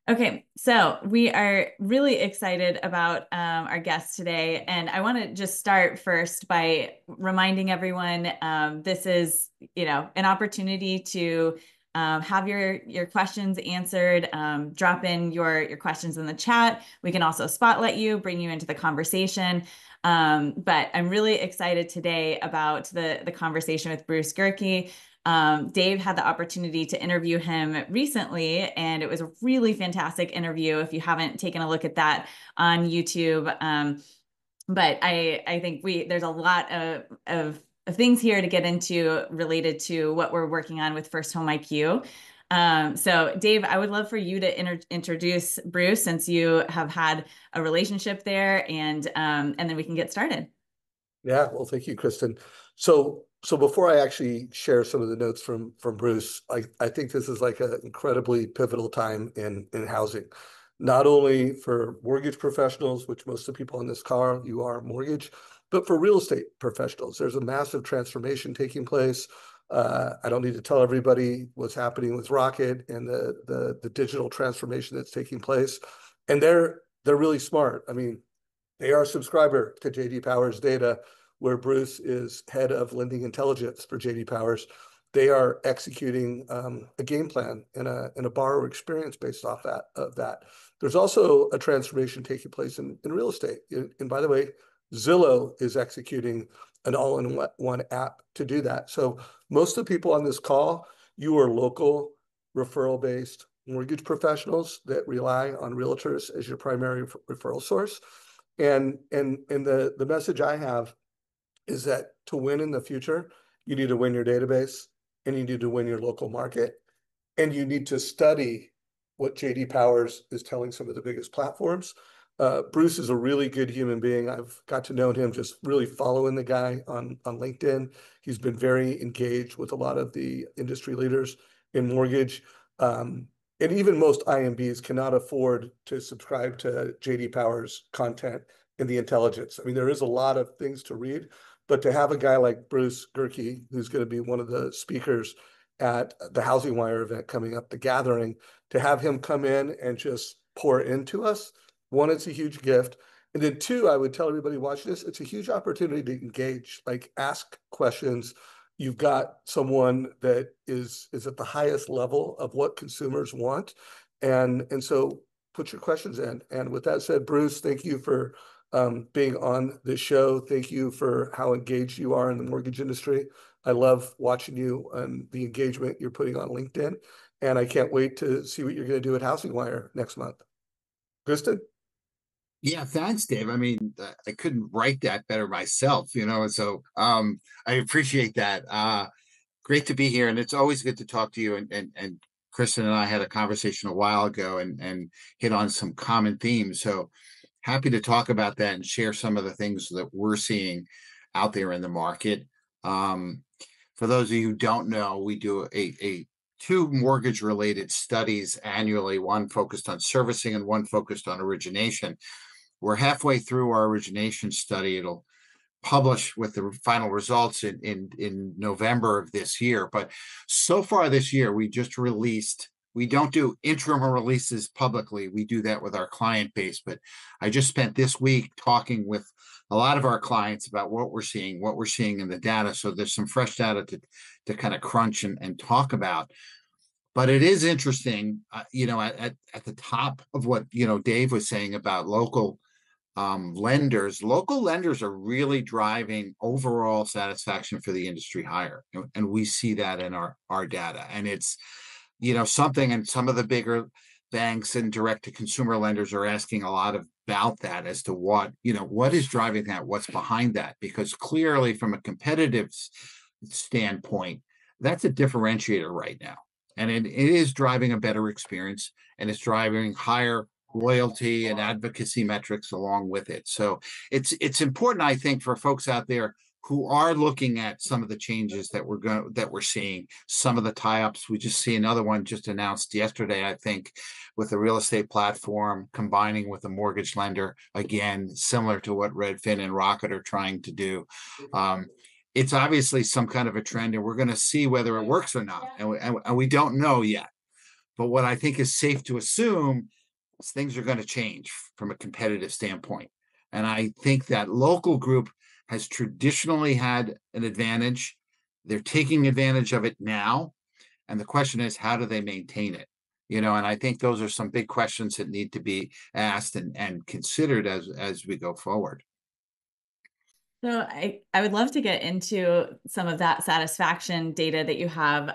Okay, so we are really excited about our guest today, and I want to just start first by reminding everyone this is, an opportunity to have your questions answered. Drop in your questions in the chat. We can also spotlight you, bring you into the conversation. But I'm really excited today about the conversation with Bruce Gerky. Dave had the opportunity to interview him recently, and it was a really fantastic interview. If you haven't taken a look at that on YouTube, but I think there's a lot of things here to get into related to what we're working on with FirstHome IQ. So Dave, I would love for you to introduce Bruce since you have had a relationship there, and then we can get started. Yeah, well, thank you, Kristen. So before I actually share some of the notes from Bruce, I think this is like an incredibly pivotal time in housing, not only for mortgage professionals, which most of the people on this call you are mortgage, but for real estate professionals. There's a massive transformation taking place. I don't need to tell everybody what's happening with Rocket and the digital transformation that's taking place, and they're really smart. I mean, they are a subscriber to JD Power's data, where Bruce is head of lending intelligence for JD Powers. They are executing a game plan and a borrower experience based off that. There's also a transformation taking place in real estate. And by the way, Zillow is executing an all-in-one app to do that. So most of the people on this call, you are local, referral-based mortgage professionals that rely on realtors as your primary referral source. And the message I have is that to win in the future, you need to win your database and you need to win your local market and you need to study what JD Powers is telling some of the biggest platforms. Bruce is a really good human being. I've got to know him just really following the guy on LinkedIn. He's been very engaged with a lot of the industry leaders in mortgage. And even most IMBs cannot afford to subscribe to JD Powers content in the intelligence. I mean, there is a lot of things to read, but to have a guy like Bruce Gerky, who's going to be one of the speakers at the Housing Wire event coming up, the gathering, to have him come in and just pour into us, one, it's a huge gift. And then two, I would tell everybody watching this, it's a huge opportunity to engage, like ask questions. You've got someone that is at the highest level of what consumers want. And so put your questions in. And with that said, Bruce, thank you for being on this show. Thank you for how engaged you are in the mortgage industry. I love watching you and the engagement you're putting on LinkedIn. And I can't wait to see what you're going to do at Housing Wire next month. Kristen? Yeah, thanks, Dave. I mean, I couldn't write that better myself, so I appreciate that. Great to be here, and it's always good to talk to you. And Kristen and I had a conversation a while ago and hit on some common themes. So happy to talk about that and share some of the things that we're seeing out there in the market. For those of you who don't know, we do a two mortgage related studies annually, one focused on servicing and one focused on origination. We're halfway through our origination study. It'll publish with the final results in November of this year. But so far this year, we just released, we don't do interim releases publicly. We do that with our client base. But I just spent this week talking with a lot of our clients about what we're seeing in the data. So there's some fresh data to kind of crunch and talk about. But it is interesting, at the top of what, Dave was saying about local local lenders are really driving overall satisfaction for the industry higher. And we see that in our data. And it's, something, and some of the bigger banks and direct to consumer lenders are asking a lot about that as to what is driving that, what's behind that, because clearly from a competitive standpoint, that's a differentiator right now. And it is driving a better experience, and it's driving higher loyalty and advocacy metrics along with it. So it's important, I think, for folks out there who are looking at some of the changes that we're seeing, some of the tie-ups. We just see another one just announced yesterday, I think, with a real estate platform combining with a mortgage lender, again, similar to what Redfin and Rocket are trying to do. It's obviously some kind of a trend, and we're going to see whether it works or not. And we don't know yet. But what I think is safe to assume things are going to change from a competitive standpoint. And I think that local group has traditionally had an advantage. They're taking advantage of it now. And the question is, how do they maintain it? You know, and I think those are some big questions that need to be asked and considered as we go forward. So I would love to get into some of that satisfaction data that you have.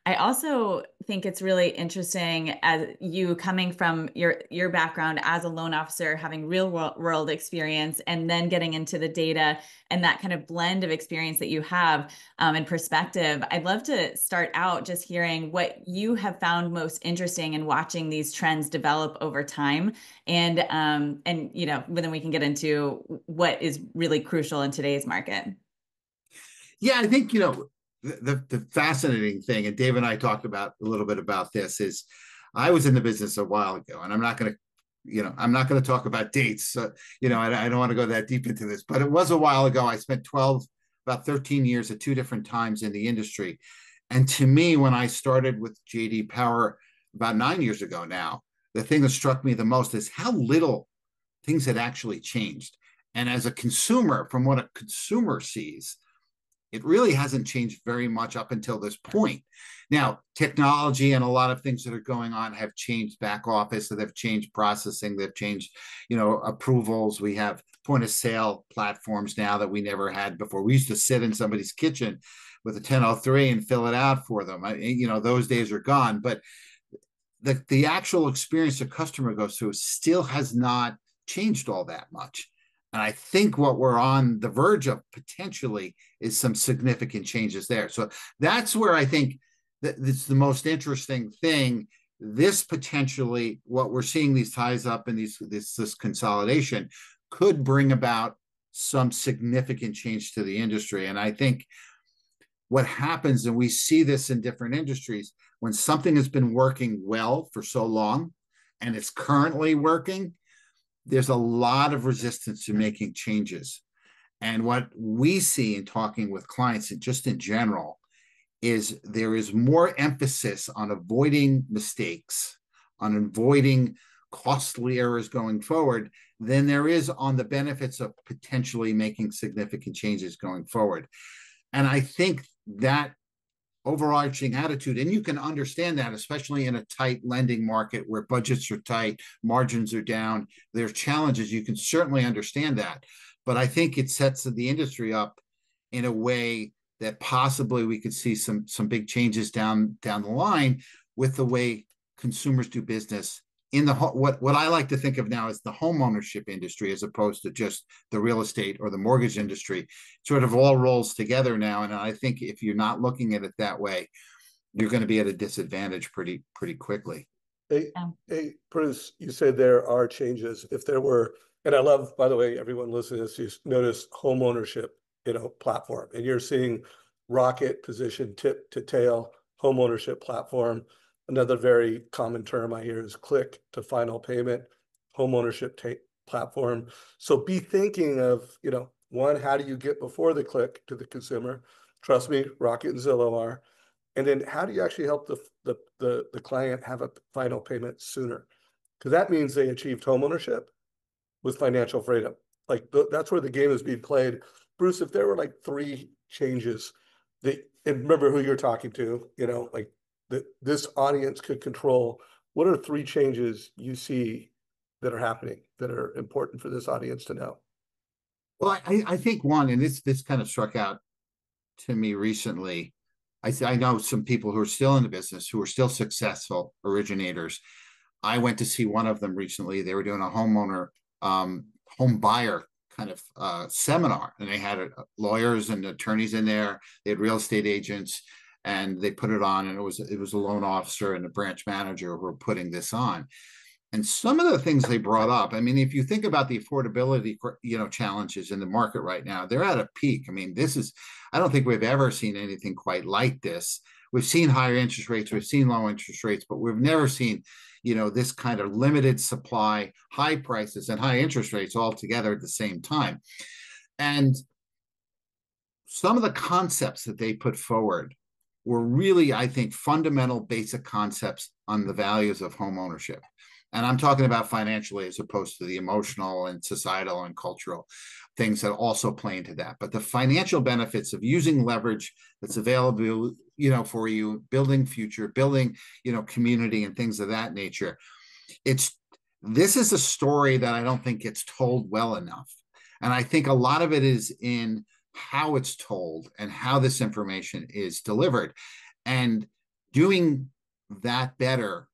I also think it's really interesting as you coming from your background as a loan officer, having real world experience, and then getting into the data and that kind of blend of experience that you have and perspective. I'd love to start out just hearing what you have found most interesting in watching these trends develop over time and you know, then we can get into what is really crucial in today's market. Yeah, I think, the fascinating thing, and Dave and I talked about a little bit about this, is I was in the business a while ago, and I'm not going to talk about dates. So, I don't want to go that deep into this, but it was a while ago. I spent about 13 years at two different times in the industry. And to me, when I started with JD Power about 9 years ago now, the thing that struck me the most is how little things had actually changed. And as a consumer, from what a consumer sees, it really hasn't changed very much up until this point. Now, technology and a lot of things that are going on have changed back office, so they've changed processing, they've changed, approvals. We have point of sale platforms now that we never had before. We used to sit in somebody's kitchen with a 1003 and fill it out for them. Those days are gone, but the actual experience the customer goes through still has not changed all that much. And I think what we're on the verge of potentially is some significant changes there. So that's where I think that it's the most interesting thing. This potentially, what we're seeing, these ties up and this consolidation could bring about some significant change to the industry. And I think what happens, and we see this in different industries, when something has been working well for so long and it's currently working, there's a lot of resistance to making changes. And what we see in talking with clients, and just in general, is there is more emphasis on avoiding mistakes, on avoiding costly errors going forward than there is on the benefits of potentially making significant changes going forward. And I think that overarching attitude, and you can understand that, especially in a tight lending market where budgets are tight, margins are down, there's challenges. You can certainly understand that, but I think it sets the industry up in a way that possibly we could see some big changes down the line with the way consumers do business in what I like to think of now as the home ownership industry, as opposed to just the real estate or the mortgage industry. Sort of all rolls together now, and I think if you're not looking at it that way, you're going to be at a disadvantage pretty quickly. Hey, Bruce, you said there are changes. If there were, and I love, by the way, everyone listening to this, you notice home ownership, platform, and you're seeing rocket position tip to tail home ownership platform. Another very common term I hear is click to final payment, home ownership platform. So be thinking of, one, how do you get before the click to the consumer? Trust me, Rocket and Zillow are. And then how do you actually help the client have a final payment sooner? Because that means they achieved home ownership with financial freedom. Like that's where the game is being played. Bruce, if there were like three changes that, and remember who you're talking to, like that this audience could control, what are three changes you see that are happening that are important for this audience to know? Well, I think one, and this kind of struck out to me recently. I know some people who are still in the business, who are still successful originators. I went to see one of them recently. They were doing a home buyer kind of seminar, and they had lawyers and attorneys in there. They had real estate agents, and they put it on, and it was a loan officer and a branch manager who were putting this on. And some of the things they brought up, I mean, if you think about the affordability, challenges in the market right now, they're at a peak. I mean, I don't think we've ever seen anything quite like this. We've seen higher interest rates, we've seen low interest rates, but we've never seen, this kind of limited supply, high prices, and high interest rates all together at the same time. And some of the concepts that they put forward were really, I think, fundamental, basic concepts on the values of home ownership. And I'm talking about financially as opposed to the emotional and societal and cultural things that also play into that. But the financial benefits of using leverage that's available, for you, building future, building, community and things of that nature. It's this is a story that I don't think gets told well enough. And I think a lot of it is in how it's told and how this information is delivered. And doing that better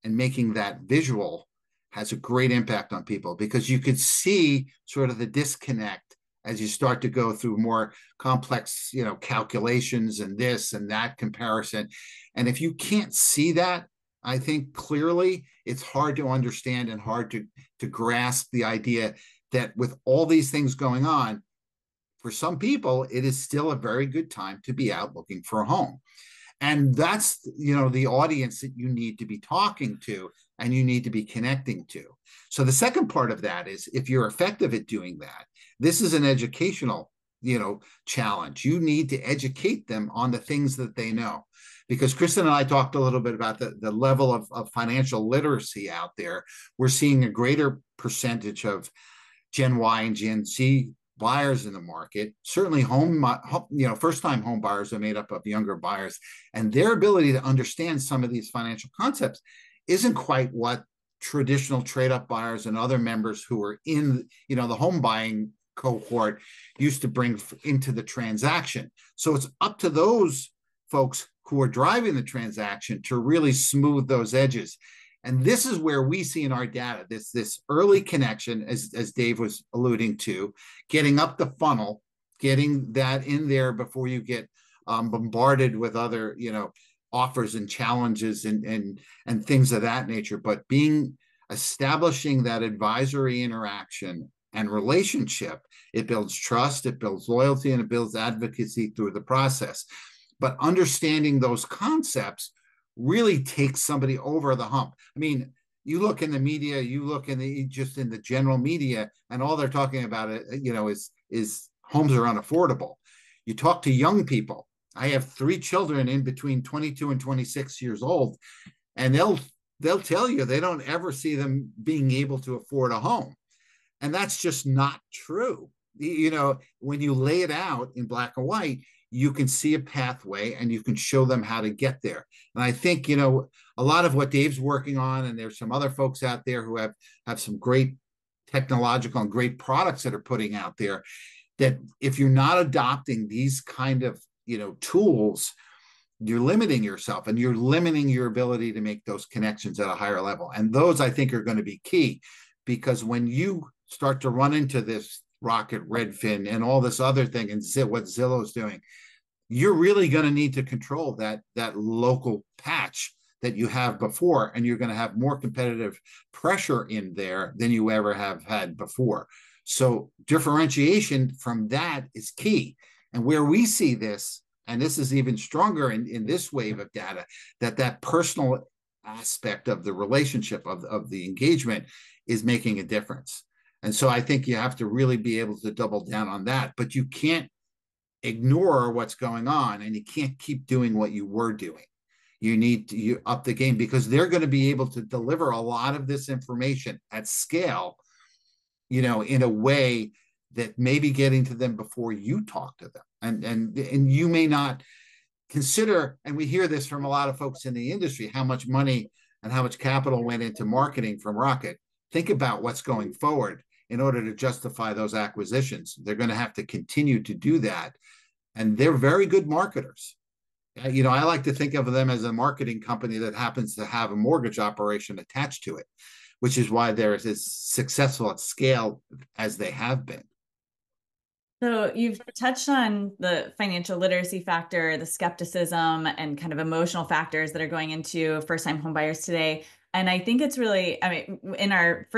and making that visual has a great impact on people, because you could see sort of the disconnect as you start to go through more complex, calculations and this and that comparison. And if you can't see that, I think clearly it's hard to understand and hard to grasp the idea that with all these things going on, for some people, it is still a very good time to be out looking for a home. And that's, the audience that you need to be talking to and you need to be connecting to. So the second part of that is, if you're effective at doing that, this is an educational, challenge. You need to educate them on the things that they know. Because Kristen and I talked a little bit about the level of financial literacy out there. We're seeing a greater percentage of Gen Y and Gen Z buyers in the market. Certainly first-time home buyers are made up of younger buyers, and their ability to understand some of these financial concepts isn't quite what traditional trade-up buyers and other members who are in, the home buying cohort used to bring into the transaction. So it's up to those folks who are driving the transaction to really smooth those edges. And this is where we see in our data this early connection, as Dave was alluding to, getting up the funnel, getting that in there before you get bombarded with other, offers and challenges and things of that nature. But establishing that advisory interaction and relationship, it builds trust, it builds loyalty, and it builds advocacy through the process. But understanding those concepts really takes somebody over the hump. I mean, you look in the media, you look in the general media, and all they're talking about, is homes are unaffordable. You talk to young people. I have 3 children in between 22 and 26 years old, and they'll tell you they don't ever see them being able to afford a home. And that's just not true. When you lay it out in black and white, you can see a pathway and you can show them how to get there. And I think, a lot of what Dave's working on, and there's some other folks out there who have some great technological and great products that are putting out there, that if you're not adopting these kind of, tools, you're limiting yourself and you're limiting your ability to make those connections at a higher level. And those, I think, are going to be key, because when you start to run into this Rocket, Redfin, and all this other thing, and what Zillow's doing, you're really going to need to control that local patch that you have before, and you're going to have more competitive pressure in there than you ever have had before. So differentiation from that is key. And where we see this, and this is even stronger in this wave of data, that personal aspect of the relationship, of the engagement, is making a difference. And so I think you have to really be able to double down on that, but you can't ignore what's going on, and you can't keep doing what you were doing. You need to up the game, because they're going to be able to deliver a lot of this information at scale, in a way that may be getting to them before you talk to them. And you may not consider, and we hear this from a lot of folks in the industry, how much money and how much capital went into marketing from Rocket. Think about what's going forward in order to justify those acquisitions. They're going to have to continue to do that. And they're very good marketers. I like to think of them as a marketing company that happens to have a mortgage operation attached to it, which is why they're as successful at scale as they have been. So you've touched on the financial literacy factor, the skepticism, and kind of emotional factors that are going into first-time homebuyers today. And I think it's really, in our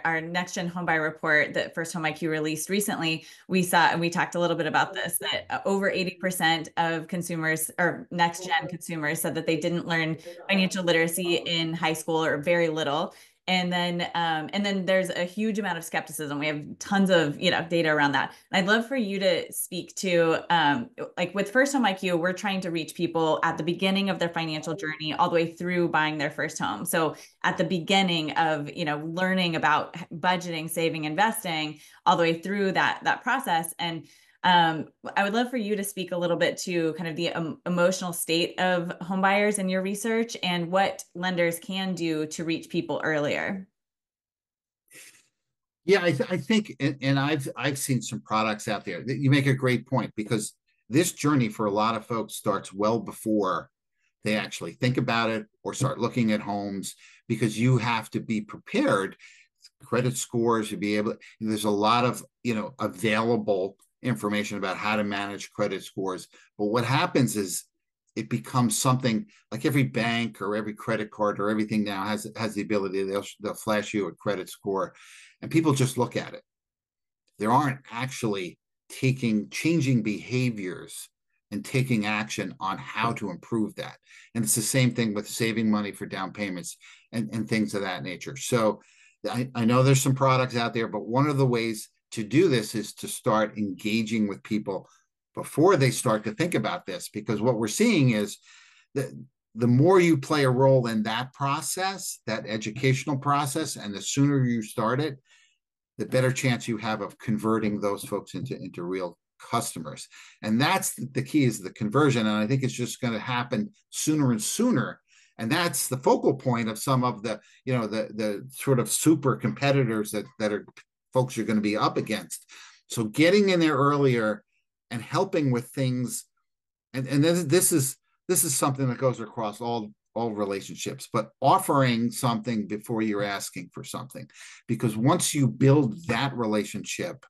our next gen homebuyer report that FirstHome IQ released recently, we saw, and we talked a little bit about this, that over 80% of consumers, or next gen consumers, said that they didn't learn financial literacy in high school, or very little. And then there's a huge amount of skepticism. We have tons of, data around that. And I'd love for you to speak to, like with First Home IQ, we're trying to reach people at the beginning of their financial journey, all the way through buying their first home. So at the beginning of, learning about budgeting, saving, investing, all the way through that process. And I would love for you to speak a little bit to kind of the emotional state of home buyers in your research and what lenders can do to reach people earlier. Yeah, I think, and I've seen some products out there that you make a great point, because this journey for a lot of folks starts well before they actually think about it or start looking at homes, because you have to be prepared. Credit scores, to be able, there's a lot of available information about how to manage credit scores. But what happens is it becomes something like every bank or every credit card or everything now has the ability, they'll flash you a credit score, and people just look at it. They aren't actually changing behaviors and taking action on how to improve that. And it's the same thing with saving money for down payments and things of that nature. So I know there's some products out there, but one of the ways to do this is to start engaging with people before they start to think about this, because what we're seeing is that the more you play a role in that process, that educational process, and the sooner you start it, the better chance you have of converting those folks into real customers. And that's the key, is the conversion. And I think it's just going to happen sooner and sooner. And that's the focal point of some of the, the sort of super competitors that are folks you're going to be up against. So getting in there earlier and helping with things, and this is something that goes across all relationships, but offering something before you're asking for something, because once you build that relationship,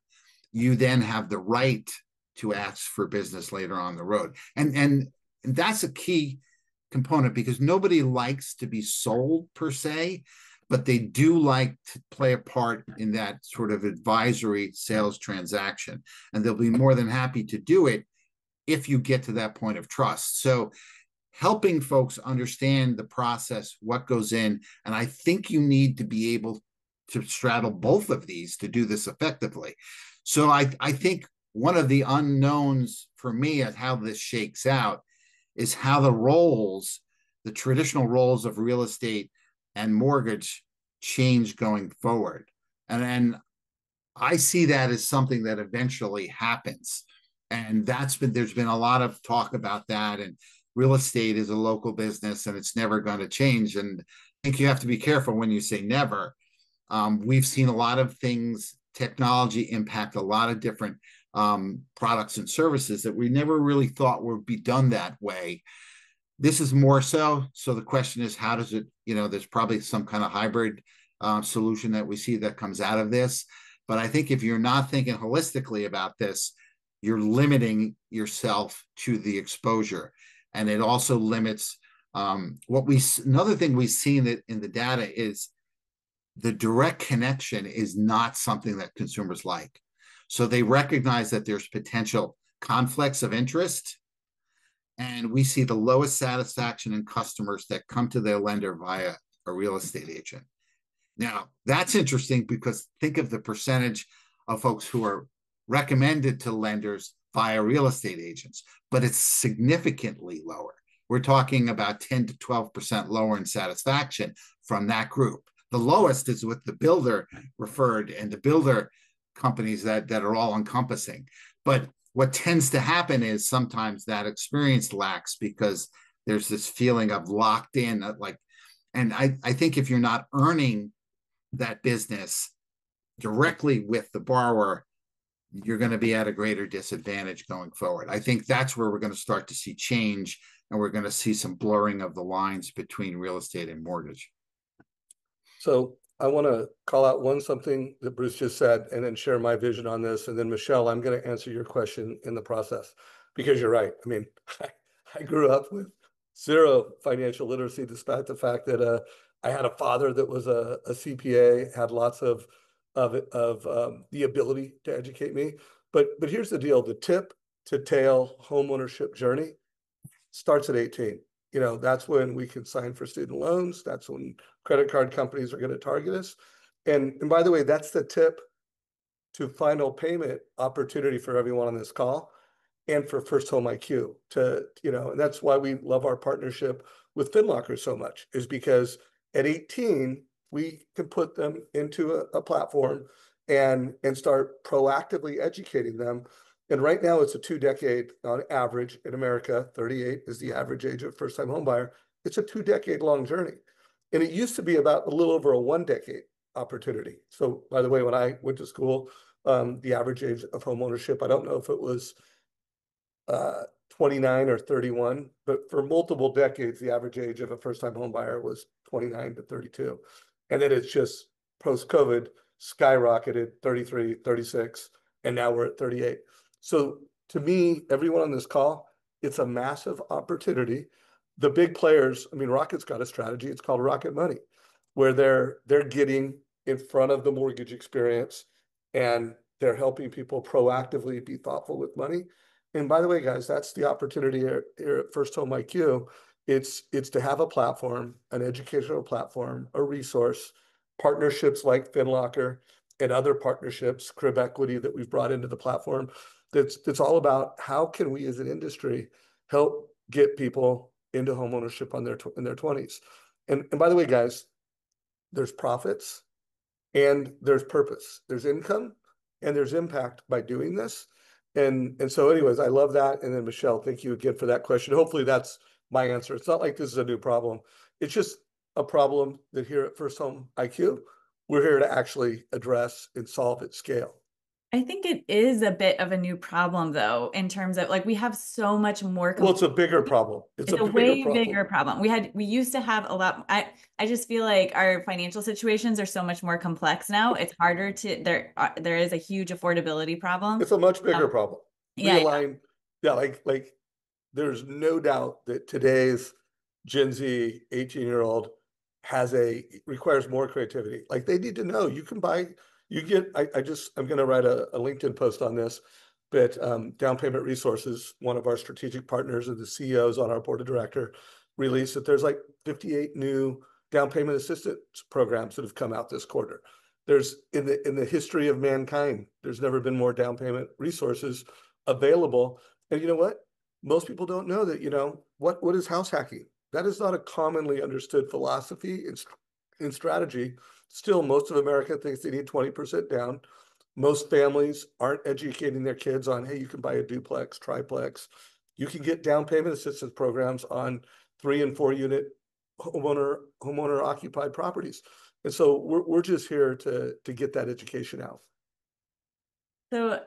you then have the right to ask for business later on the road. And that's a key component, because nobody likes to be sold per se, but they do like to play a part in that sort of advisory sales transaction. And they'll be more than happy to do it if you get to that point of trust. So helping folks understand the process, what goes in. And I think you need to be able to straddle both of these to do this effectively. So I think one of the unknowns for me at how this shakes out is how the traditional roles of real estate and mortgage change going forward. And I see that as something that eventually happens. And there's been a lot of talk about that. And real estate is a local business and it's never going to change. And I think you have to be careful when you say never. We've seen a lot of things, technology impact a lot of different products and services that we never really thought would be done that way. This is more so. So the question is, how does it, there's probably some kind of hybrid solution that we see that comes out of this. But I think if you're not thinking holistically about this, you're limiting yourself to the exposure. And it also limits another thing we've seen in the data is the direct connection is not something that consumers like. So they recognize that there's potential conflicts of interest. And we see the lowest satisfaction in customers that come to their lender via a real estate agent. Now, that's interesting, because think of the percentage of folks who are recommended to lenders via real estate agents, but it's significantly lower. We're talking about 10 to 12% lower in satisfaction from that group. The lowest is with the builder referred and the builder companies that are all encompassing. But what tends to happen is sometimes that experience lacks because there's this feeling of locked in, and I think if you're not earning that business directly with the borrower, you're going to be at a greater disadvantage going forward. I think that's where we're going to start to see change, and we're going to see some blurring of the lines between real estate and mortgage. So I want to call out something that Bruce just said and then share my vision on this. And then Michelle, I'm going to answer your question in the process, because you're right. I mean, I grew up with zero financial literacy, despite the fact that I had a father that was a CPA, had lots of the ability to educate me. But here's the deal: the tip to tail homeownership journey starts at 18. that's when we can sign for student loans. That's when credit card companies are going to target us. And by the way, that's the tip to final payment opportunity for everyone on this call and for FirstHome IQ and that's why we love our partnership with FinLocker so much, is because at 18, we can put them into a platform and start proactively educating them. And right now it's a 2 decade on average in America. 38 is the average age of first-time home buyer. It's a 2 decade long journey. And it used to be about a little over a 1 decade opportunity. So by the way, when I went to school, the average age of home ownership, I don't know if it was 29 or 31, but for multiple decades, the average age of a first-time home buyer was 29 to 32. And then it's just post-COVID skyrocketed 33, 36, and now we're at 38. So to me, everyone on this call, it's a massive opportunity. The big players, I mean, Rocket's got a strategy. It's called Rocket Money, where they're getting in front of the mortgage experience and they're helping people proactively be thoughtful with money. And by the way, guys, that's the opportunity here at FirstHome IQ. It's to have a platform, an educational platform, a resource, partnerships like FinLocker and other partnerships, Crib Equity that we've brought into the platform. That's all about how can we as an industry help get people into home ownership in their 20s. And by the way, guys, there's profits and there's purpose. There's income and there's impact by doing this. And so anyways, I love that. And then Michelle, thank you again for that question. Hopefully that's my answer. It's not like this is a new problem. It's just a problem that here at FirstHome IQ, we're here to actually address and solve at scale. I think it is a bit of a new problem, though, in terms of like we have so much more Well, it's a bigger complexity. problem. It's a It's a bigger way problem. bigger problem. We used to have a lot. I just feel like our financial situations are so much more complex now. It's harder to there is a huge affordability problem. It's a much bigger Um, problem. yeah, Realign, yeah, like there's no doubt that today's Gen Z 18-year-old requires more creativity. Like they need to know you can buy, I'm going to write a LinkedIn post on this, but Down Payment Resources, one of our strategic partners and the CEOs on our board of director, released that there's like 58 new down payment assistance programs that have come out this quarter. There's in the history of mankind, there's never been more down payment resources available. And you know what? Most people don't know that, what is house hacking? That is not a commonly understood philosophy in strategy. Still, most of America thinks they need 20% down. Most families aren't educating their kids on, hey, you can buy a duplex, triplex. You can get down payment assistance programs on 3 and 4 unit homeowner occupied properties. And so we're just here to get that education out. So,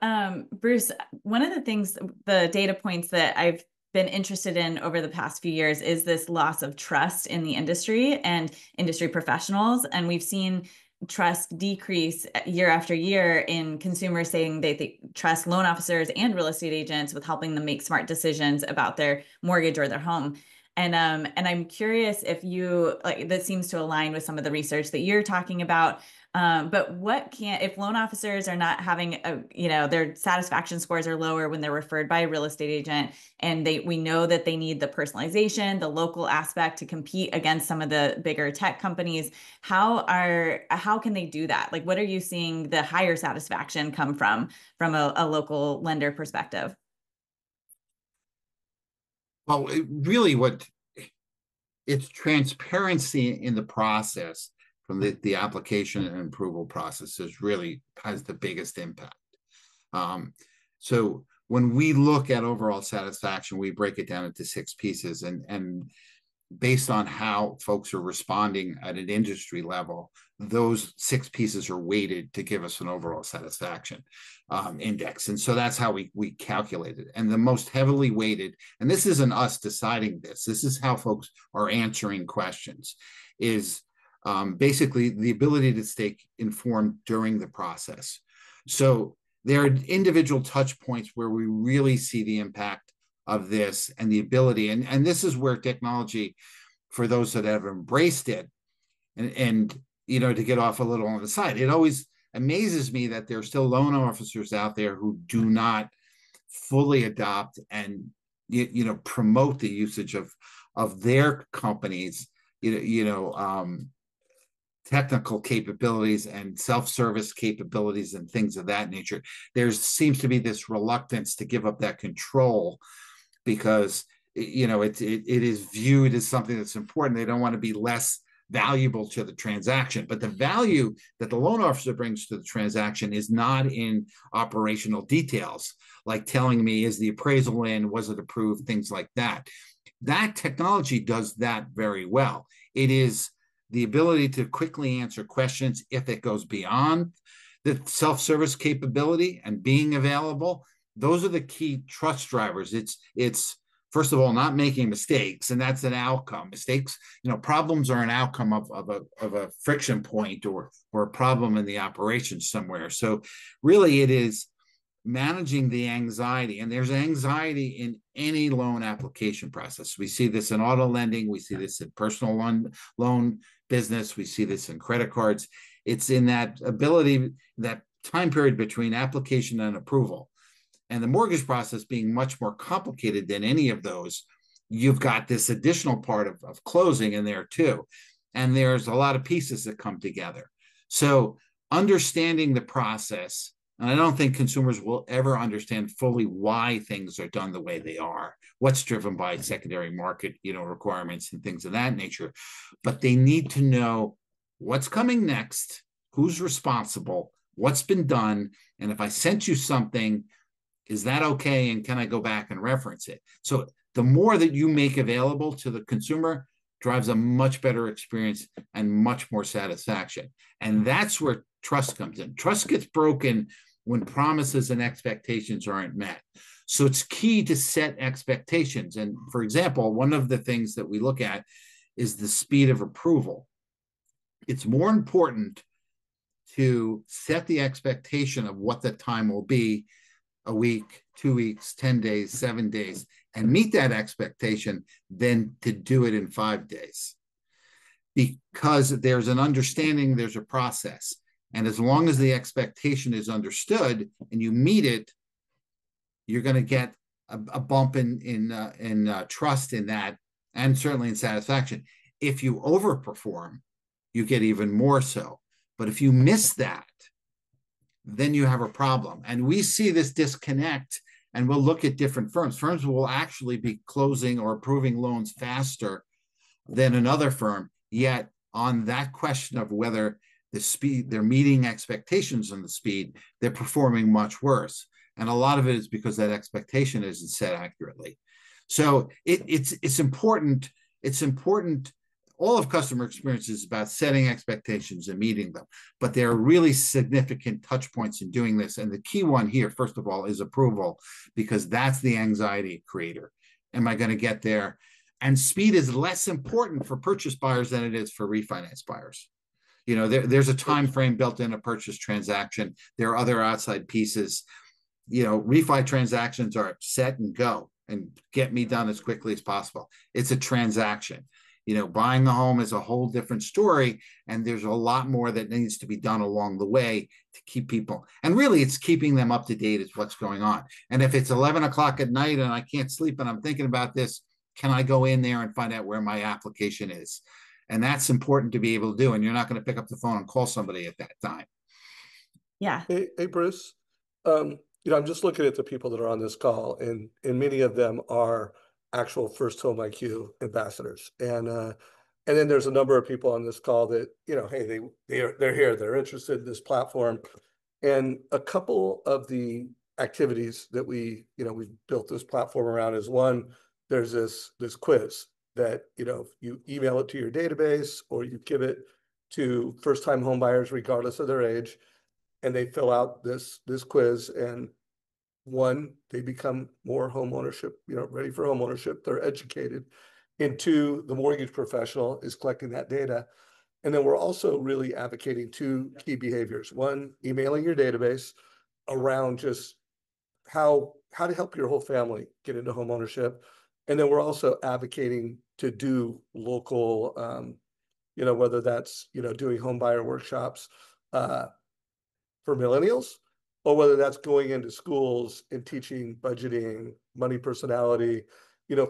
Bruce, one of the things, the data points that I've been interested in over the past few years is this loss of trust in the industry and industry professionals. And we've seen trust decrease year after year in consumers saying they trust loan officers and real estate agents with helping them make smart decisions about their mortgage or their home. And I'm curious if you like that seems to align with some of the research that you're talking about. But if loan officers are not having their satisfaction scores are lower when they're referred by a real estate agent, and we know that they need the personalization, the local aspect to compete against some of the bigger tech companies. How can they do that? Like, what are you seeing the higher satisfaction come from a local lender perspective? Well, it's transparency in the process from the application and approval processes really has the biggest impact. So when we look at overall satisfaction, we break it down into 6 pieces, and based on how folks are responding at an industry level, those 6 pieces are weighted to give us an overall satisfaction index. And so that's how we calculate it. And the most heavily weighted, and this isn't us deciding this is how folks are answering questions, is basically the ability to stay informed during the process. So there are individual touch points where we really see the impact of this and the ability. And this is where technology, for those that have embraced it, and to get off a little on the side, it always amazes me that there are still loan officers out there who do not fully adopt and promote the usage of of their companies, technical capabilities and self-service capabilities and things of that nature. There seems to be this reluctance to give up that control because it is viewed as something that's important. They don't want to be less valuable to the transaction, but the value that the loan officer brings to the transaction is not in operational details, like telling me, is the appraisal in, was it approved, things like that. That technology does that very well. It is the ability to quickly answer questions if it goes beyond the self-service capability and being available. Those are the key trust drivers. It's first of all, not making mistakes, and that's an outcome. Mistakes, problems are an outcome of a friction point or a problem in the operation somewhere. So really it is managing the anxiety, and there's anxiety in any loan application process. We see this in auto lending, we see this in personal loan business, we see this in credit cards. It's in that ability, that time period between application and approval. And the mortgage process being much more complicated than any of those, you've got this additional part of closing in there too. And there's a lot of pieces that come together. So understanding the process, and I don't think consumers will ever understand fully why things are done the way they are, what's driven by secondary market, requirements and things of that nature. But they need to know what's coming next, who's responsible, what's been done, and if I sent you something, is that okay? And can I go back and reference it? So the more that you make available to the consumer drives a much better experience and much more satisfaction. And that's where trust comes in. Trust gets broken when promises and expectations aren't met. So it's key to set expectations. And for example, one of the things that we look at is the speed of approval. It's more important to set the expectation of what the time will be, a week, 2 weeks, 10 days, 7 days, and meet that expectation than to do it in 5 days. Because there's an understanding, there's a process. And as long as the expectation is understood and you meet it, you're going to get a bump in trust in that, and certainly in satisfaction. If you overperform, you get even more so. But if you miss that, then you have a problem. And we see this disconnect, and we'll look at different firms. Firms will actually be closing or approving loans faster than another firm. Yet on that question of whether the speed, they're meeting expectations on the speed, they're performing much worse. And a lot of it is because that expectation isn't set accurately. So it's important. It's important. All of customer experience is about setting expectations and meeting them. But there are really significant touch points in doing this. And the key one here, first of all, is approval, because that's the anxiety creator. Am I going to get there? And speed is less important for purchase buyers than it is for refinance buyers. There's a time frame built in a purchase transaction. There are other outside pieces. Refi transactions are set and go and get me done as quickly as possible. It's a transaction. Buying a home is a whole different story, and there's a lot more that needs to be done along the way to keep people. And really, it's keeping them up to date is what's going on. And if it's 11 o'clock at night and I can't sleep and I'm thinking about this, can I go in there and find out where my application is? And that's important to be able to do. And you're not going to pick up the phone and call somebody at that time. Yeah. Hey, Bruce. I'm just looking at the people that are on this call, and many of them are actual FirstHome IQ ambassadors, and then there's a number of people on this call that hey, they're here, they're interested in this platform, and a couple of the activities that we've built this platform around is one. There's this quiz that you email it to your database or you give it to first-time home buyers regardless of their age, and they fill out this quiz, and one, they become more home ownership, ready for home ownership. They're educated. And two, the mortgage professional is collecting that data. And then we're also really advocating two key behaviors. One, emailing your database around just how to help your whole family get into home ownership. And then we're also advocating to do local, whether that's, doing home buyer workshops for millennials, or whether that's going into schools and teaching budgeting, money personality,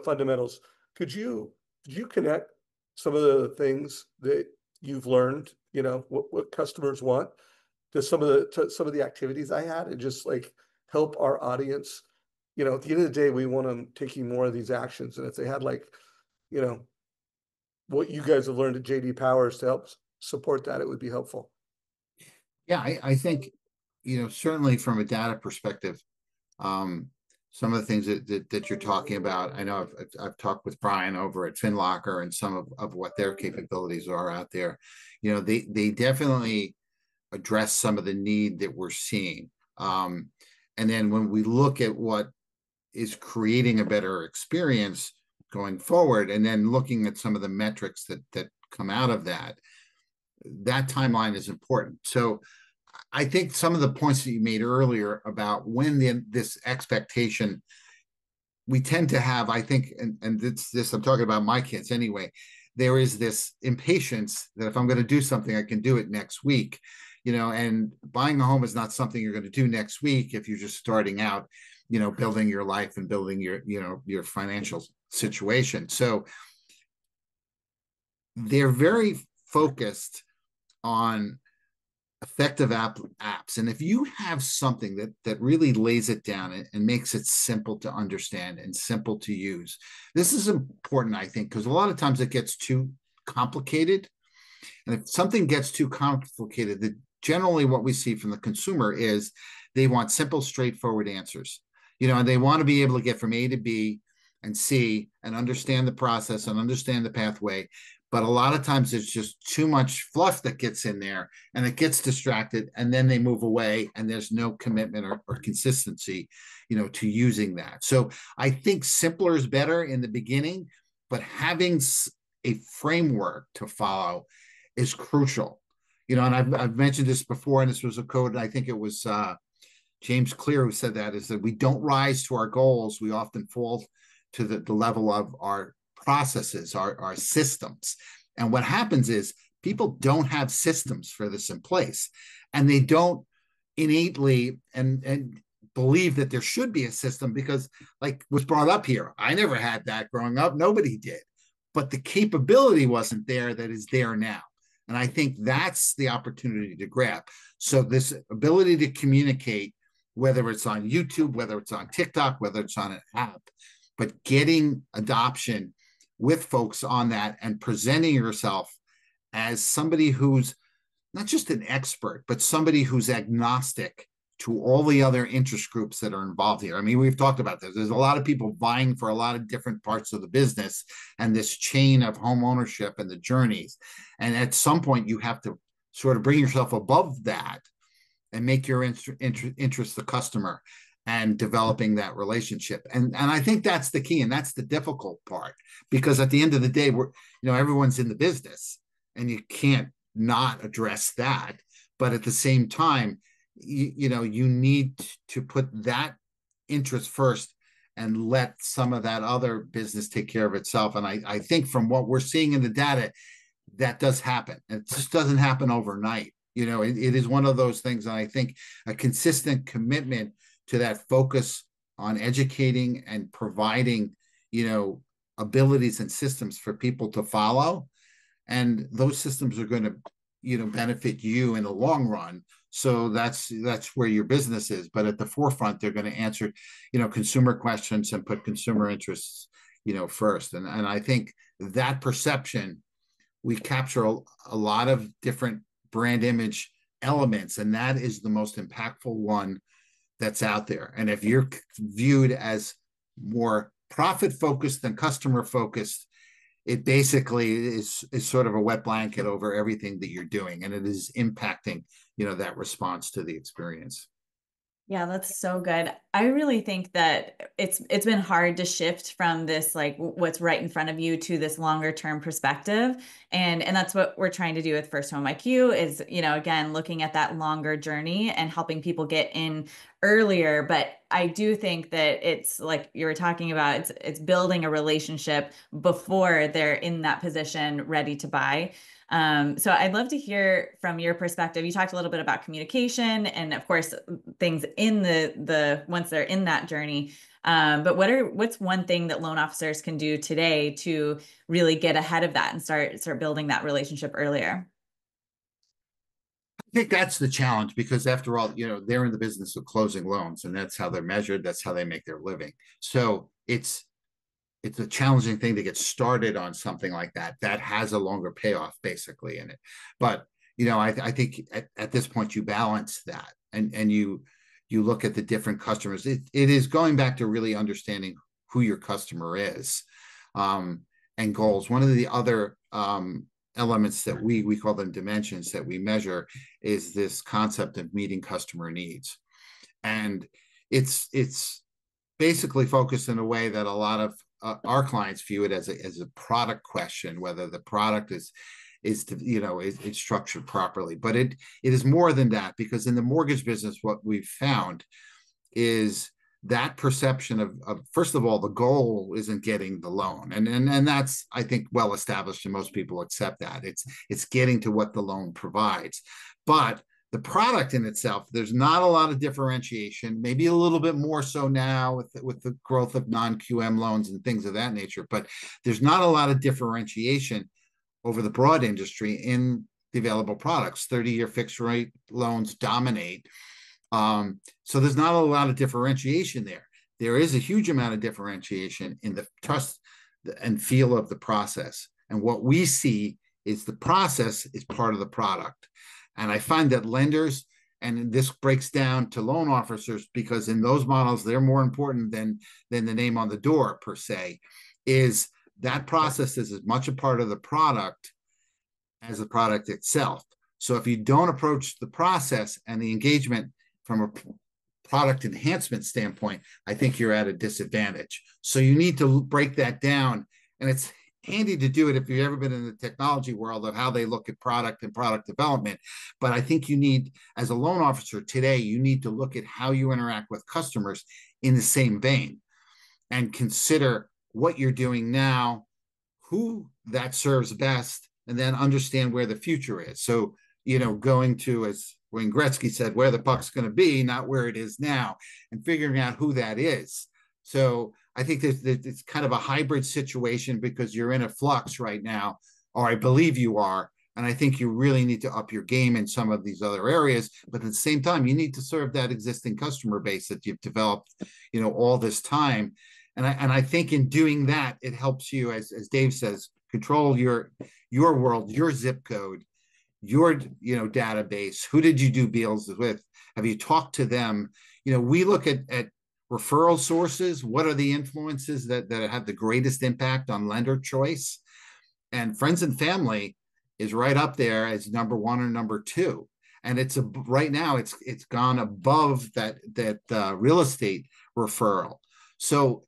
fundamentals. Could you Did you connect some of the things that you've learned, what customers want, to some of the activities I had, and just like help our audience? At the end of the day, we want them taking more of these actions. And if they had like, you know, what you guys have learned at JD Powers to help support that, it would be helpful. Yeah, I think, certainly from a data perspective, um, some of the things that you're talking about, I know I've talked with Brian over at FinLocker and some of what their capabilities are out there. They definitely address some of the need that we're seeing. And then when we look at what is creating a better experience going forward, and then looking at some of the metrics that come out of that, that timeline is important. So I think some of the points that you made earlier about when this expectation we tend to have, I think, and this I'm talking about my kids anyway. There is this impatience that if I'm going to do something, I can do it next week, and buying a home is not something you're going to do next week if you're just starting out, building your life and building your financial situation. So they're very focused on effective apps. And if you have something that really lays it down and makes it simple to understand and simple to use, this is important, I think, because a lot of times it gets too complicated. And if something gets too complicated, generally what we see from the consumer is they want simple, straightforward answers, and they want to be able to get from A to B and C and understand the process and understand the pathway. But a lot of times there's just too much fluff that gets in there and it gets distracted, and then they move away and there's no commitment or consistency, to using that. So I think simpler is better in the beginning, but having a framework to follow is crucial. And I've mentioned this before, and this was a code, I think it was James Clear who said that, is that we don't rise to our goals. We often fall to the level of our processes, our systems. And what happens is people don't have systems for this in place, and they don't innately and believe that there should be a system because, like was brought up here, I never had that growing up. Nobody did. But the capability wasn't there that is there now. And I think that's the opportunity to grab. So this ability to communicate, whether it's on YouTube, whether it's on TikTok, whether it's on an app, but getting adoption with folks on that and presenting yourself as somebody who's not just an expert, but somebody who's agnostic to all the other interest groups that are involved here. I mean, we've talked about this. There's a lot of people vying for a lot of different parts of the business and this chain of home ownership and the journeys. And at some point, you have to sort of bring yourself above that and make your interest the customer and developing that relationship. And I think that's the key, and that's the difficult part, because at the end of the day, everyone's in the business and you can't not address that. But at the same time, you need to put that interest first and let some of that other business take care of itself. And I think from what we're seeing in the data, that does happen. It just doesn't happen overnight. It is one of those things. And I think a consistent commitment to that focus on educating and providing, abilities and systems for people to follow. And those systems are going to, benefit you in the long run. So that's where your business is. But at the forefront, they're going to answer, consumer questions and put consumer interests, first. And I think that perception, we capture a lot of different brand image elements, and that is the most impactful one that's out there. And if you're viewed as more profit focused than customer focused, it basically is sort of a wet blanket over everything that you're doing, and it is impacting, that response to the experience. Yeah, that's so good. I really think that it's been hard to shift from this like what's right in front of you to this longer term perspective. And that's what we're trying to do with First Home IQ is, again, looking at that longer journey and helping people get in earlier. But I do think that it's like you were talking about, it's building a relationship before they're in that position ready to buy. So I'd love to hear from your perspective. You talked a little bit about communication and of course things in the once they're in that journey. But what's one thing that loan officers can do today to really get ahead of that and start building that relationship earlier? I think that's the challenge because after all, they're in the business of closing loans and that's how they're measured. That's how they make their living. So it's a challenging thing to get started on something like that that has a longer payoff basically in it. But I think at this point you balance that and you look at the different customers. It is going back to really understanding who your customer is, and goals. One of the other elements that we call them dimensions that we measure is this concept of meeting customer needs, and it's basically focused in a way that a lot of our clients view it as a product question, whether the product is to, is structured properly. But it is more than that, because in the mortgage business, what we've found is that perception of first of all, the goal isn't getting the loan, and that's, I think, well established, and most people accept that it's getting to what the loan provides. But the product in itself, there's not a lot of differentiation, maybe a little bit more so now with the growth of non-QM loans and things of that nature, but there's not a lot of differentiation over the broad industry in the available products. 30-year fixed rate loans dominate. So there's not a lot of differentiation there. There is a huge amount of differentiation in the trust and feel of the process. And what we see is the process is part of the product. And I find that lenders, and this breaks down to loan officers, because in those models, they're more important than the name on the door per se, is that process is as much a part of the product as the product itself. So if you don't approach the process and the engagement from a product enhancement standpoint, I think you're at a disadvantage. So you need to break that down. And it's handy to do it if you've ever been in the technology world of how they look at product and product development. But I think you need, as a loan officer today, you need to look at how you interact with customers in the same vein and consider what you're doing now, who that serves best, and then understand where the future is. So, going to, as Wayne Gretzky said, where the puck's going to be, not where it is now, and figuring out who that is. So I think it's kind of a hybrid situation because you're in a flux right now, or I believe you are. And I think you really need to up your game in some of these other areas. But at the same time, you need to serve that existing customer base that you've developed, all this time. And I think in doing that, it helps you, as Dave says, control your world, your zip code, your database. Who did you do deals with? Have you talked to them? We look at referral sources. What are the influences that have the greatest impact on lender choice? And friends and family is right up there as number one or number two. And right now it's gone above that real estate referral. So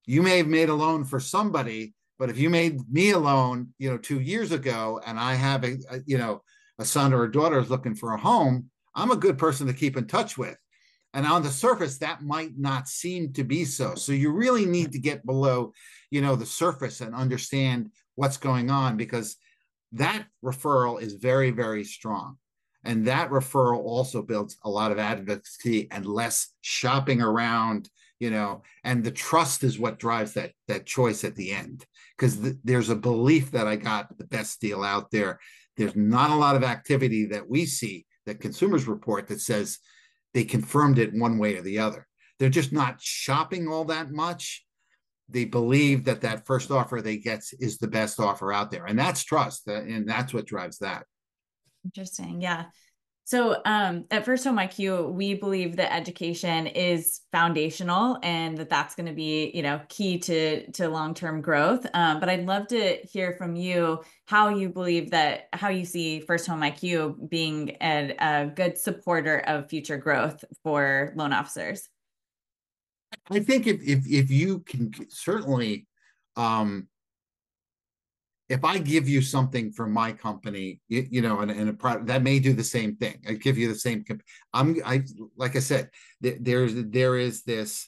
you may have made a loan for somebody, but if you made me a loan, 2 years ago, and I have a son or a daughter is looking for a home, I'm a good person to keep in touch with. And on the surface, that might not seem to be so. So you really need to get below, the surface and understand what's going on, because that referral is very, very strong. And that referral also builds a lot of advocacy and less shopping around, and the trust is what drives that choice at the end. Because there's a belief that I got the best deal out there. There's not a lot of activity that we see that consumers report that says they confirmed it one way or the other. They're just not shopping all that much. They believe that first offer they get is the best offer out there. And that's trust. And that's what drives that. Interesting. Yeah. So at FirstHome IQ, we believe that education is foundational and that's going to be, key to long-term growth. But I'd love to hear from you how you see FirstHome IQ being a good supporter of future growth for loan officers. I think if you can certainly, if I give you something from my company, and a product that may do the same thing, I give you the same. Like I said, there is this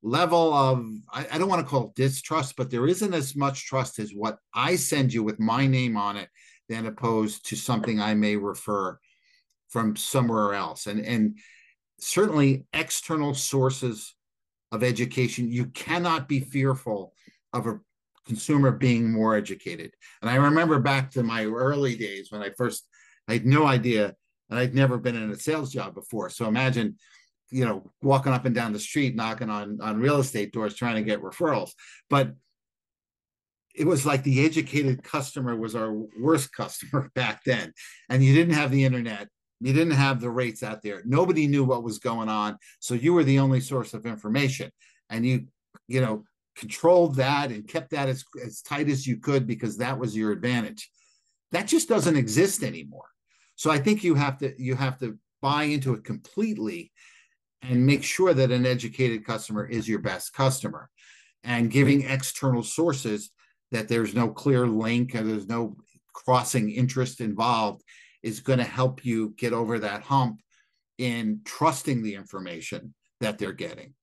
level of, I don't want to call it distrust, but there isn't as much trust as what I send you with my name on it, than opposed to something I may refer from somewhere else, and certainly external sources of education. You cannot be fearful of a consumer being more educated. And I remember back to my early days when I had no idea, and I'd never been in a sales job before. So imagine, walking up and down the street, knocking on real estate doors, trying to get referrals. But it was like the educated customer was our worst customer back then. And you didn't have the internet. You didn't have the rates out there. Nobody knew what was going on. So you were the only source of information. And you controlled that and kept that as tight as you could because that was your advantage. That just doesn't exist anymore. So I think you have to buy into it completely and make sure that an educated customer is your best customer, and giving external sources that there's no clear link and there's no crossing interest involved is going to help you get over that hump in trusting the information that they're getting.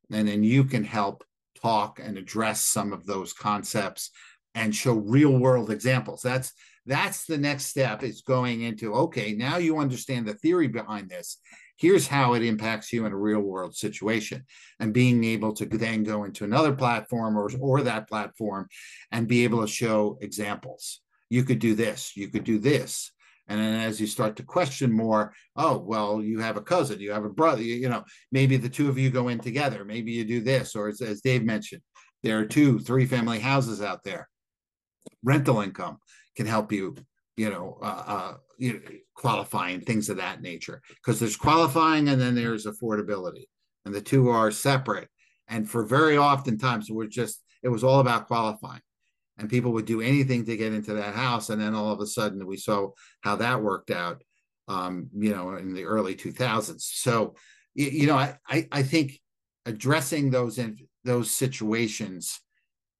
And then you can help talk and address some of those concepts and show real world examples. That's the next step, is going into, okay, now you understand the theory behind this. Here's how it impacts you in a real world situation, and being able to then go into another platform or that platform and be able to show examples. You could do this, you could do this. And then as you start to question more, oh, well, you have a cousin, you have a brother, maybe the two of you go in together. Maybe you do this. Or as Dave mentioned, there are 2-3 family houses out there. Rental income can help you, qualifying, things of that nature. Because there's qualifying and then there's affordability. And the two are separate. And for very often times, it was all about qualifying. And people would do anything to get into that house. And then all of a sudden we saw how that worked out, in the early 2000s. So, I think addressing those situations,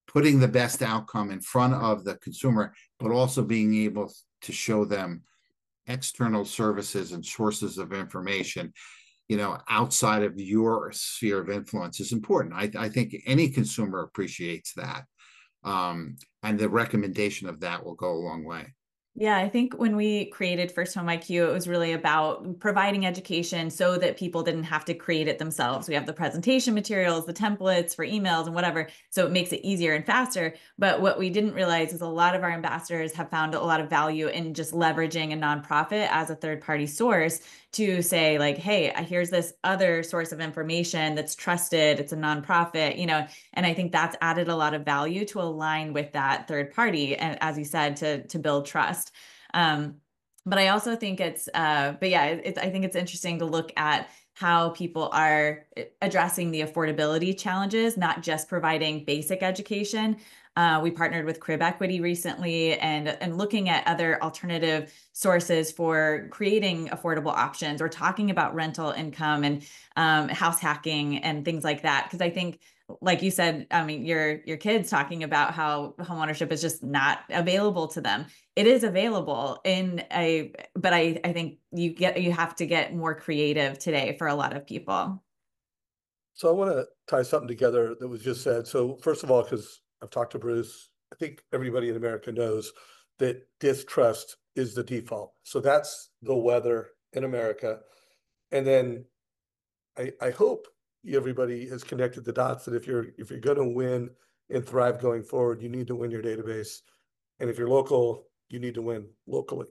putting the best outcome in front of the consumer, but also being able to show them external services and sources of information, outside of your sphere of influence is important. I think any consumer appreciates that. And the recommendation of that will go a long way. Yeah, I think when we created FirstHome IQ, it was really about providing education so that people didn't have to create it themselves. We have the presentation materials, the templates for emails and whatever, so it makes it easier and faster. But what we didn't realize is a lot of our ambassadors have found a lot of value in just leveraging a nonprofit as a third-party source to say, like, hey, here's this other source of information that's trusted, it's a nonprofit, and I think that's added a lot of value to align with that third party, and as you said, to build trust. But I also think I think it's interesting to look at how people are addressing the affordability challenges, not just providing basic education. We partnered with Crib Equity recently and looking at other alternative sources for creating affordable options, or talking about rental income and house hacking and things like that. Because I think, like you said, I mean, your kids talking about how homeownership is just not available to them. It is available but I think you have to get more creative today for a lot of people. So I want to tie something together that was just said. So first of all, because I've talked to Bruce, I think everybody in America knows that distrust is the default. So that's the weather in America. And then I hope everybody has connected the dots that if you're going to win and thrive going forward, you need to win your database. And if you're local, you need to win locally.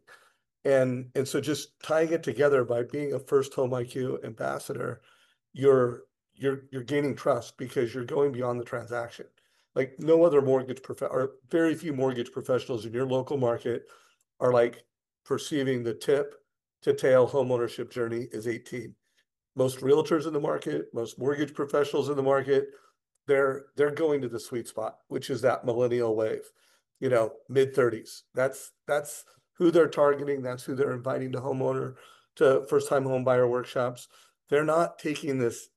And so just tying it together by being a FirstHome IQ ambassador, you're gaining trust because you're going beyond the transaction. Like no other or very few mortgage professionals in your local market are like perceiving the tip to tail homeownership journey is 18. Most realtors in the market, most mortgage professionals in the market, they're going to the sweet spot, which is that millennial wave, mid 30s. That's who they're targeting. That's who they're inviting to first time home buyer workshops. They're not taking this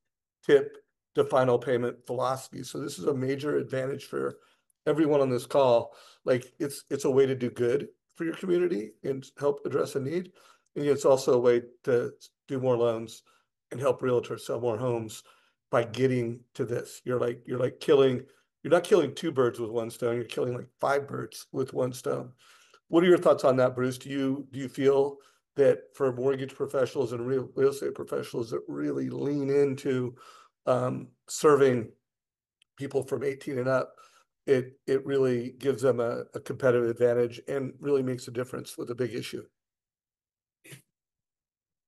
tip to final payment philosophy. So this is a major advantage for everyone on this call. Like it's a way to do good for your community and help address a need. And it's also a way to do more loans and help realtors sell more homes by getting to this. You're not killing two birds with one stone. You're killing like 5 birds with one stone. What are your thoughts on that, Bruce? Do you feel that for mortgage professionals and real estate professionals that really lean into serving people from 18 and up, it really gives them a competitive advantage and really makes a difference with a big issue.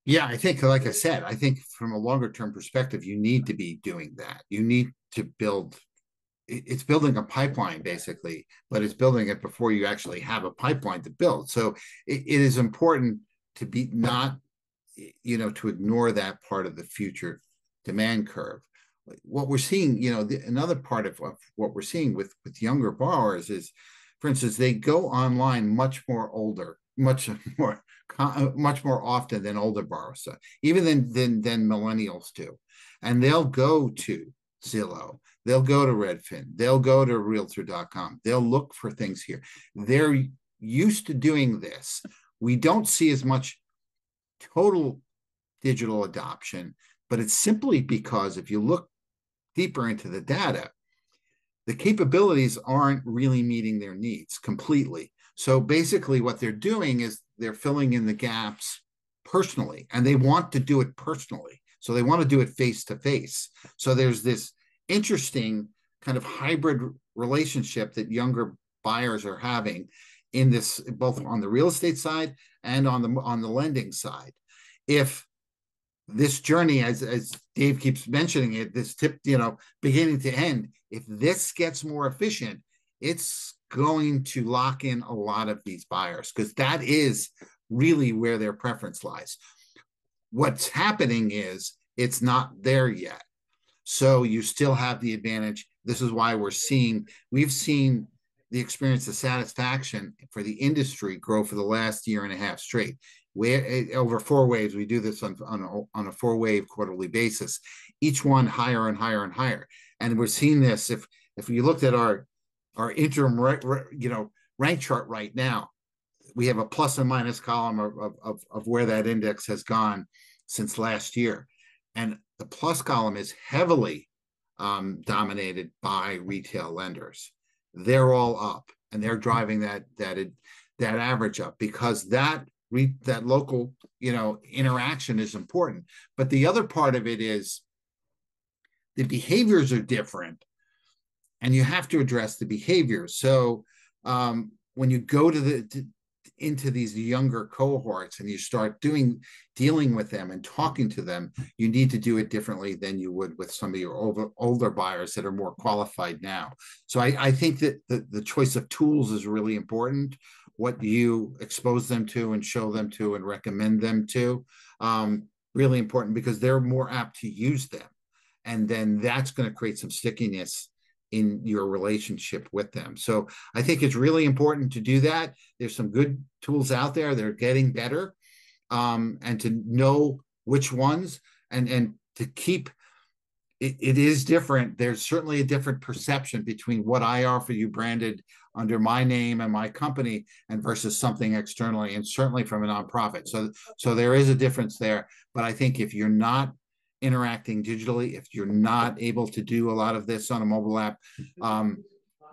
Yeah, I think, like I said, I think from a longer term perspective, you need to be doing that. You need to build, it's building a pipeline basically, but it's building it before you actually have a pipeline to build. So it is important to be not, to ignore that part of the future demand curve. What we're seeing, another part of what we're seeing with younger borrowers is, for instance, they go online much more often than older borrowers, even than millennials do, and they'll go to Zillow, they'll go to Redfin, they'll go to Realtor.com, they'll look for things here. They're used to doing this. We don't see as much total digital adoption, but it's simply because if you look deeper into the data, the capabilities aren't really meeting their needs completely. So basically what they're doing is they're filling in the gaps personally, and they want to do it personally. So they want to do it face to face. So there's this interesting kind of hybrid relationship that younger buyers are having in this, both on the real estate side and on the lending side. If this journey, as Dave keeps mentioning it, this tip, beginning to end, if this gets more efficient, it's going to lock in a lot of these buyers, because that is really where their preference lies. What's happening is it's not there yet. So you still have the advantage. This is why we've seen the experience of satisfaction for the industry grow for the last year and a half straight. Over 4 waves, we do this on a 4-wave quarterly basis, each one higher and higher and higher. And we're seeing this if you looked at our interim rank chart right now, we have a plus and minus column of where that index has gone since last year, and the plus column is heavily dominated by retail lenders. They're all up, and they're driving that average up, because that local interaction is important. But the other part of it is the behaviors are different, and you have to address the behaviors. So when you go into these younger cohorts and you start dealing with them and talking to them, you need to do it differently than you would with some of your older buyers that are more qualified now. So I think that the choice of tools is really important. What you expose them to and show them to and recommend them to, really important, because they're more apt to use them. And then that's going to create some stickiness in your relationship with them. So I think it's really important to do that. There's some good tools out there. They're getting better, and to know which ones, and to keep it is different. There's certainly a different perception between what I offer you branded under my name and my company and versus something externally, and certainly from a nonprofit. So there is a difference there. But I think if you're not interacting digitally, if you're not able to do a lot of this on a mobile app,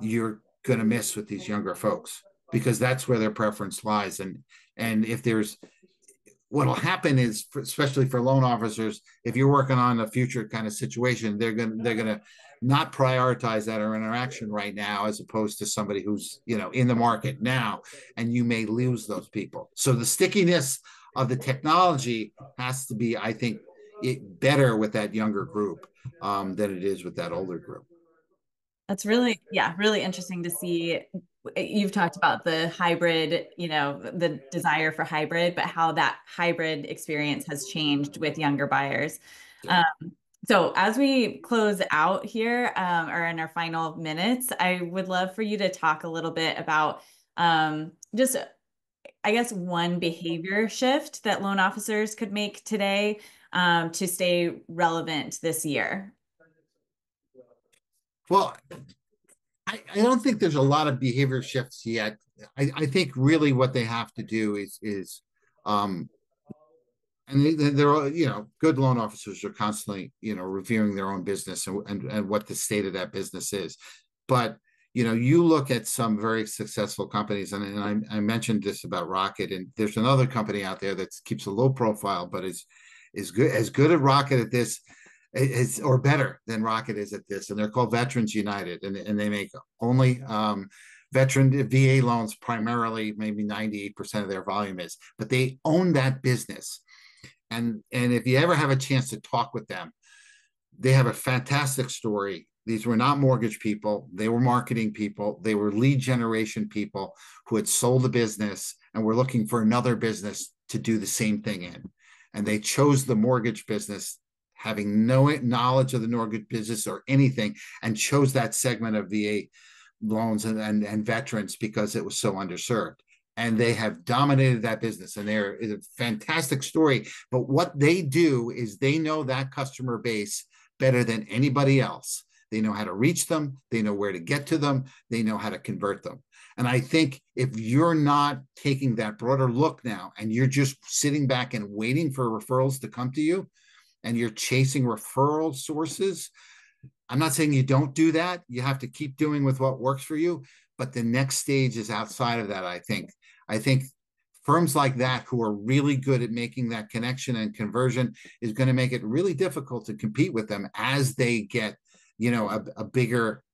you're going to miss with these younger folks, because that's where their preference lies. And if there's, what'll happen is, especially for loan officers, if you're working on a future kind of situation, they're gonna not prioritize that or interaction right now, as opposed to somebody who's in the market now, and you may lose those people. So the stickiness of the technology has to be, I think, better with that younger group than it is with that older group. That's really, yeah, really interesting to see. You've talked about the hybrid, the desire for hybrid, but how that hybrid experience has changed with younger buyers. Yeah. So as we close out here, or in our final minutes, I would love for you to talk a little bit about just, I guess, one behavior shift that loan officers could make today to stay relevant this year. Well, I don't think there's a lot of behavior shifts yet. I think really what they have to do is and they're all, good loan officers are constantly, reviewing their own business and what the state of that business is. But, you look at some very successful companies, and I mentioned this about Rocket, and there's another company out there that keeps a low profile, but is good at Rocket at this. It's or better than Rocket is at this, and they're called Veterans United, and they make only veteran VA loans primarily, maybe 98% of their volume is, but they own that business. And if you ever have a chance to talk with them, they have a fantastic story. These were not mortgage people. They were marketing people. They were lead generation people who had sold the business and were looking for another business to do the same thing in. And they chose the mortgage business, having no knowledge of the mortgage business or anything, and chose that segment of VA loans and veterans because it was so underserved. And they have dominated that business, and they're a fantastic story. But what they do is they know that customer base better than anybody else. They know how to reach them. They know where to get to them. They know how to convert them. And I think if you're not taking that broader look now and you're just sitting back and waiting for referrals to come to you and you're chasing referral sources, I'm not saying you don't do that. You have to keep doing with what works for you. But the next stage is outside of that, I think. I think firms like that who are really good at making that connection and conversion is going to make it really difficult to compete with them as they get, a bigger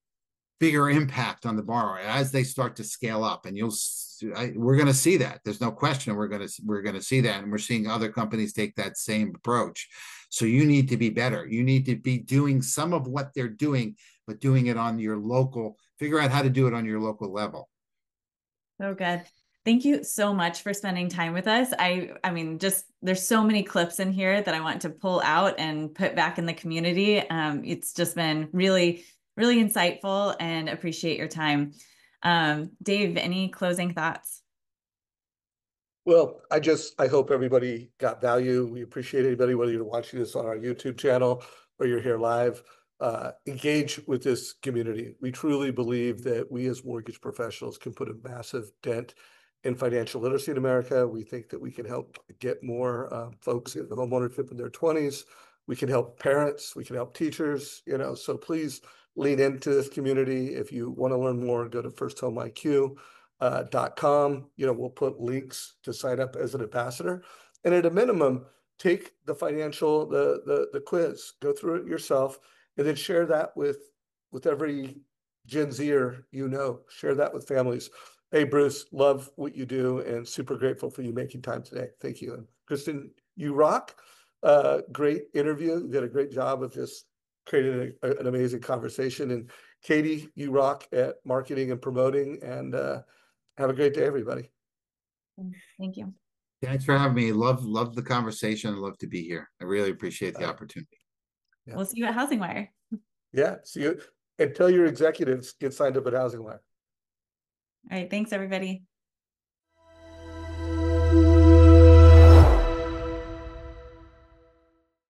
impact on the borrower as they start to scale up. And we're going to see that. There's no question we're going to see that, and we're seeing other companies take that same approach. So you need to be better. You need to be doing some of what they're doing, but doing it on your local. Figure out how to do it on your local level. So good. Thank you so much for spending time with us. I mean, just there's so many clips in here that I want to pull out and put back in the community. It's just been really, really insightful, and appreciate your time. Dave, any closing thoughts? Well, I hope everybody got value. We appreciate anybody, whether you're watching this on our YouTube channel or you're here live. Engage with this community. We truly believe that we as mortgage professionals can put a massive dent in financial literacy in America. We think that we can help get more folks in homeownership in their 20s. We can help parents. We can help teachers. So please lean into this community. If you want to learn more, go to FirstHomeIQ.com. We'll put links to sign up as an ambassador. And at a minimum, take the financial, the quiz, go through it yourself, and then share that with every Gen Zer share that with families. Hey, Bruce, love what you do and super grateful for you making time today. Thank you. And Kristen, you rock. Great interview. You did a great job of just creating an amazing conversation. And Katie, you rock at marketing and promoting. And have a great day, everybody. Thank you. Thanks for having me. Love the conversation. I love to be here. I really appreciate the opportunity. Yeah. We'll see you at Housing Wire. Yeah, see you. And tell your executives get signed up at Housing Wire. All right. Thanks, everybody.